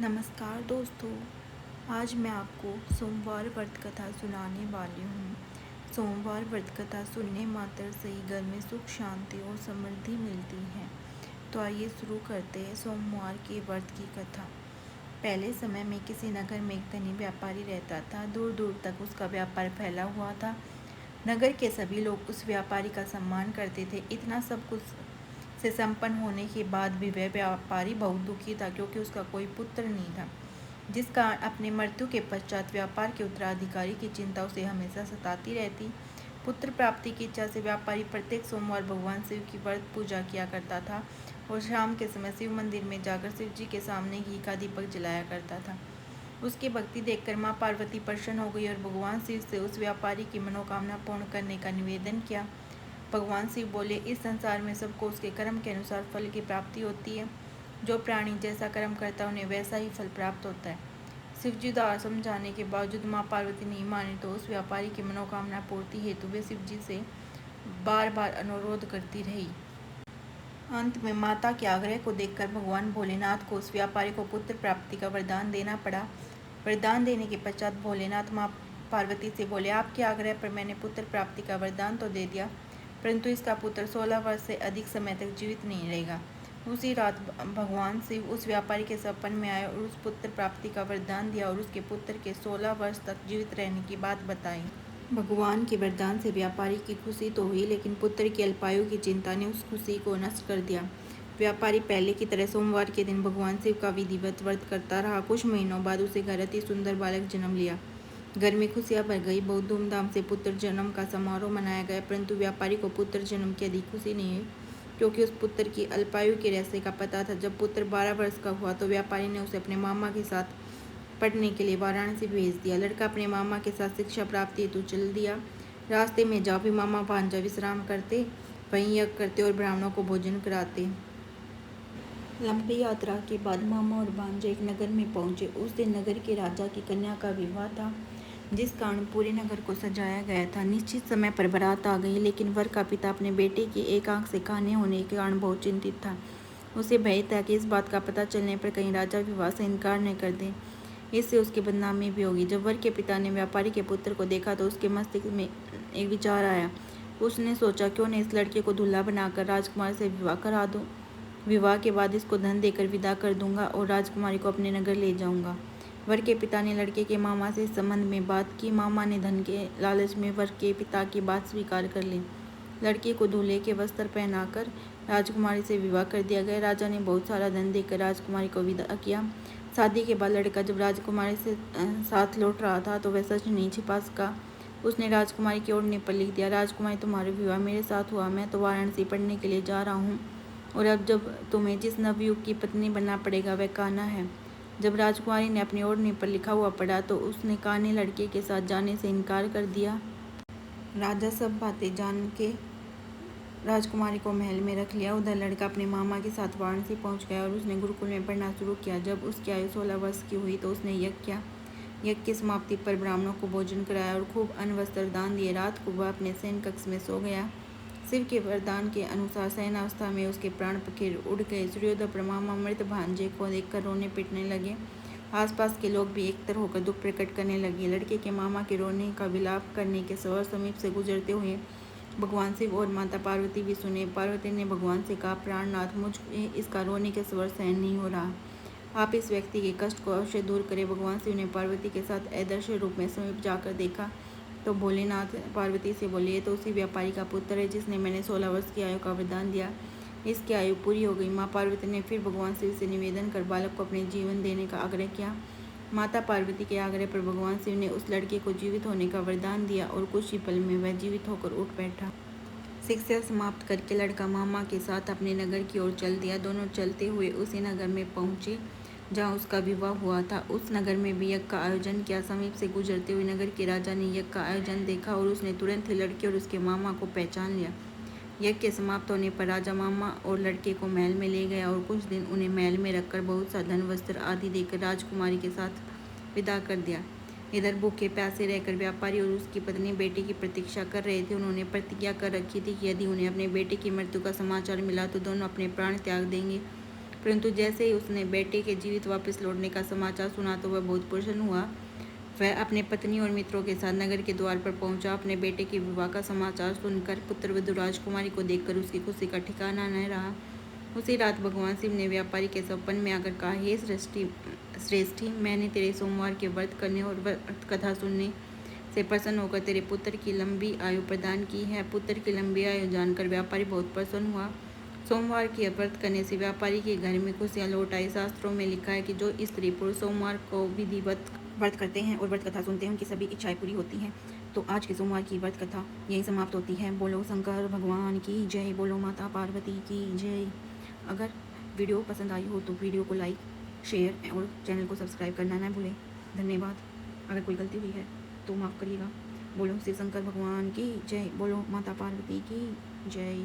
नमस्कार दोस्तों। आज मैं आपको सोमवार व्रत कथा सुनाने वाली हूँ। सोमवार व्रत कथा सुनने मात्र से ही घर में सुख शांति और समृद्धि मिलती है। तो आइए शुरू करते हैं सोमवार के व्रत की कथा। पहले समय में किसी नगर में एक धनी व्यापारी रहता था। दूर दूर तक उसका व्यापार फैला हुआ था। नगर के सभी लोग उस व्यापारी का सम्मान करते थे। इतना सब कुछ से संपन्न होने के बाद भी वह व्यापारी बहुत दुखी था, क्योंकि उसका कोई पुत्र नहीं था, जिस कारण अपने मृत्यु के पश्चात व्यापार के उत्तराधिकारी की चिंता उसे हमेशा सताती रहती। पुत्र प्राप्ति की इच्छा से व्यापारी प्रत्येक सोमवार भगवान शिव की व्रत पूजा किया करता था और शाम के समय शिव मंदिर में जाकर शिव जी के सामने घी का दीपक जलाया करता था। उसकी भक्ति देखकर माँ पार्वती प्रसन्न हो गई और भगवान शिव से उस व्यापारी की मनोकामना पूर्ण करने का निवेदन किया। भगवान शिव बोले, इस संसार में सबको उसके कर्म के अनुसार फल की प्राप्ति होती है। जो प्राणी जैसा कर्म करता है उन्हें वैसा ही फल प्राप्त होता है। शिव जी द्वारा समझाने के बावजूद माँ पार्वती नहीं मानी, तो उस व्यापारी की मनोकामना पूर्ति हेतु वे शिव जी से बार बार अनुरोध करती रही। अंत में माता के आग्रह को देखकर भगवान भोलेनाथ को उस व्यापारी को पुत्र प्राप्ति का वरदान देना पड़ा। वरदान देने के पश्चात भोलेनाथ माँ पार्वती से बोले, आपके आग्रह पर मैंने पुत्र प्राप्ति का वरदान तो दे दिया, परंतु इसका पुत्र 16 वर्ष से अधिक समय तक जीवित नहीं रहेगा। उसी रात भगवान शिव उस व्यापारी के सपन में आए और उस पुत्र प्राप्ति का वरदान दिया और उसके पुत्र के 16 वर्ष तक जीवित रहने की बात बताई। भगवान के वरदान से व्यापारी की खुशी तो हुई, लेकिन पुत्र की अल्पायु की चिंता ने उस खुशी को नष्ट कर दिया। व्यापारी पहले की तरह सोमवार के दिन भगवान शिव का विधिवत व्रत करता रहा। कुछ महीनों बाद उसे घर अति सुंदर बालक जन्म लिया। घर में खुशियां भर गई। बहुत धूमधाम से पुत्र जन्म का समारोह मनाया गया, परंतु व्यापारी को पुत्र जन्म की अधिक खुशी नहीं हुई, क्योंकि उस पुत्र की अल्पायु के रहस्य का पता था। जब पुत्र 12 वर्ष का हुआ तो व्यापारी ने उसे अपने मामा के साथ पढ़ने के लिए वाराणसी भेज दिया। लड़का अपने मामा के साथ शिक्षा प्राप्ति हेतु चल दिया। रास्ते में जहाँ भी मामा भांजा विश्राम करते, वहीं यज्ञ करते और ब्राह्मणों को भोजन कराते। लंबी यात्रा के बाद मामा और भांजे एक नगर में पहुंचे। उस दिन नगर के राजा की कन्या का विवाह था, जिस कारण पूरे नगर को सजाया गया था। निश्चित समय पर बारात आ गई, लेकिन वर का पिता अपने बेटे की एक आंख से काने होने के कारण बहुत चिंतित था। उसे भय था कि इस बात का पता चलने पर कहीं राजा विवाह से इनकार न कर दे, इससे उसकी बदनामी भी होगी। जब वर के पिता ने व्यापारी के पुत्र को देखा तो उसके मस्तिष्क में एक विचार आया। उसने सोचा, क्यों न इस लड़के को दूल्हा बनाकर राजकुमार से विवाह करा दूं। विवाह के बाद इसको धन देकर विदा कर दूंगा और राजकुमारी को अपने नगर ले जाऊंगा। वर के पिता ने लड़के के मामा से इस संबंध में बात की। मामा ने धन के लालच में वर के पिता की बात स्वीकार कर ली। लड़के को दूल्हे के वस्त्र पहनाकर राजकुमारी से विवाह कर दिया गया। राजा ने बहुत सारा धन देकर राजकुमारी को विदा किया। शादी के बाद लड़का जब राजकुमारी से साथ लौट रहा था तो वह सच नहीं छिपा सका। उसने राजकुमारी की ओढ़नी पर लिख दिया, राजकुमारी तुम्हारा विवाह मेरे साथ हुआ। मैं तो वाराणसी पढ़ने के लिए जा रहा हूँ और अब जब तुम्हें जिस नवयुग की पत्नी बनना पड़ेगा वह कान्हा है। जब राजकुमारी ने अपनी ओढ़नी पर लिखा हुआ पढ़ा तो उसने कान्हे लड़के के साथ जाने से इनकार कर दिया। राजा सब बातें जान के राजकुमारी को महल में रख लिया। उधर लड़का अपने मामा के साथ वाराणसी पहुंच गया और उसने गुरुकुल में पढ़ना शुरू किया। जब उसकी आयु 16 वर्ष की हुई तो उसने यज्ञ किया। यज्ञ की समाप्ति पर ब्राह्मणों को भोजन कराया और खूब अन्न वस्त्र दान दिए। रात को वह अपने शयन कक्ष में सो गया। शिव के वरदान के अनुसार शयनावस्था में उसके प्राण पखेर उड़ गए। सूर्योदय पर मामा मृत भांजे को देखकर रोने पीटने लगे। आसपास के लोग भी एकत्र होकर दुख प्रकट करने लगे। लड़के के मामा के रोने का विलाप करने के सवर समीप से गुजरते हुए भगवान शिव और माता पार्वती भी सुने। पार्वती ने भगवान से कहा, प्राणनाथ, मुझे इसका रोने के स्वर सहन नहीं हो रहा, आप इस व्यक्ति के कष्ट को अवश्य दूर करें। भगवान शिव ने पार्वती के साथ अदृश्य रूप में समीप जाकर देखा तो भोलेनाथ पार्वती से बोले, ये तो उसी व्यापारी का पुत्र है जिसने मैंने 16 वर्ष की आयु का वरदान दिया। इसकी आयु पूरी हो गई। माँ पार्वती ने फिर भगवान शिव से निवेदन कर बालक को अपने जीवन देने का आग्रह किया। माता पार्वती के आग्रह पर भगवान शिव ने उस लड़के को जीवित होने का वरदान दिया और कुछ ही पल में वह जीवित होकर उठ बैठा। शिक्षा समाप्त करके लड़का मामा के साथ अपने नगर की ओर चल दिया। दोनों चलते हुए उसी नगर में पहुंचे जहां उसका विवाह हुआ था। उस नगर में भी यज्ञ का आयोजन किया। समीप से गुजरते हुए नगर के राजा ने यज्ञ का आयोजन देखा और उसने तुरंत ही लड़के और उसके मामा को पहचान लिया। यज्ञ के समाप्त होने पर राजा मामा और लड़के को महल में ले गया और कुछ दिन उन्हें महल में रखकर बहुत सा धन वस्त्र आदि देकर राजकुमारी के साथ विदा कर दिया। इधर भूखे प्यासे रहकर व्यापारी और उसकी पत्नी बेटे की प्रतीक्षा कर रहे थे। उन्होंने प्रतिज्ञा कर रखी थी कि यदि उन्हें अपने बेटे की मृत्यु का समाचार मिला तो दोनों अपने प्राण त्याग देंगे परंतु जैसे ही उसने बेटे के जीवित वापस लौटने का समाचार सुना तो वह बहुत प्रसन्न हुआ। वह अपने पत्नी और मित्रों के साथ नगर के द्वार पर पहुंचा। अपने बेटे के विवाह का समाचार सुनकर पुत्रवधू राजकुमारी को देखकर उसकी खुशी का ठिकाना न रहा। उसी रात भगवान शिव ने व्यापारी के सपन में आकर कहा, हे श्रेष्ठी, मैंने तेरे सोमवार के व्रत करने और व्रत कथा सुनने से प्रसन्न होकर तेरे पुत्र की लंबी आयु प्रदान की है। पुत्र की लंबी आयु जानकर व्यापारी बहुत प्रसन्न हुआ। सोमवार की व्रत करने से व्यापारी के घर में खुशियाँ लौट आई। शास्त्रों में लिखा है कि जो स्त्री पुरुष सोमवार को विधिवत व्रत करते हैं और व्रत कथा सुनते हैं उनकी सभी इच्छाएं पूरी होती हैं। तो आज के सोमवार की व्रत कथा यही समाप्त होती है। बोलो शंकर भगवान की जय, बोलो माता पार्वती की जय। अगर वीडियो पसंद आई हो तो वीडियो को लाइक, शेयर और चैनल को सब्सक्राइब करना ना भूलें। धन्यवाद। अगर कोई गलती हुई है तो माफ़ करिएगा। बोलो शिव शंकर भगवान की जय, बोलो माता पार्वती की जय।